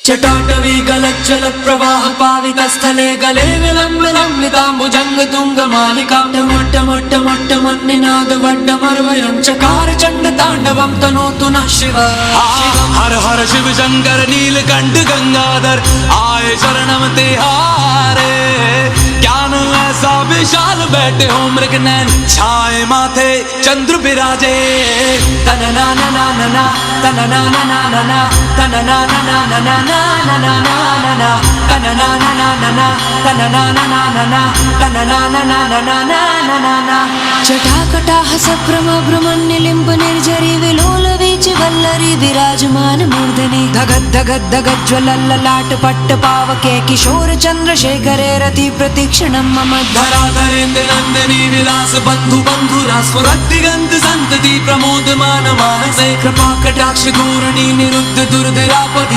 चटाटवी गलज्जल प्रवाह पावितस्थले गले विलम्बिताम्बुजंग तुंग मालिका टमट्टमट्टमट्टमन्निनाद वड्डमर्वयं चकार चंड तांडवं तनोतु नः शिवः। हर हर शिव शंकर नीलकंठ गंगाधर आए शरणम तिहारे। ज्ञान ऐसा विशाल बैठे हो मृगनयन छाए माथे चंद्र विराजे। तनना ना ना ना ना तनना ना ना ना ना तनना ना ना ना ना ना ना ना ना तनना ना ना ना ना तनना ना ना ना ना तनना ना ना ना ना ना ना ना। जटाकटाह सभ्रमभ्रमण्यलिम्ब निर्झरी विलोल वीच वल्लरी विराजमान मूर्धनि धगद धगद धगद ज्वलल्ललाट पट्ट पावके किशोर चंद्रशेखरे रति प्रतीक्षणं मम धराधरेन्द्र नंदिनी विलास बंधु बंधुरा स्फुरद्दिगंत संतति प्रमोदमान मानसे। कृपा कटाक्ष धोरणी निरुद्ध दुर्धरापति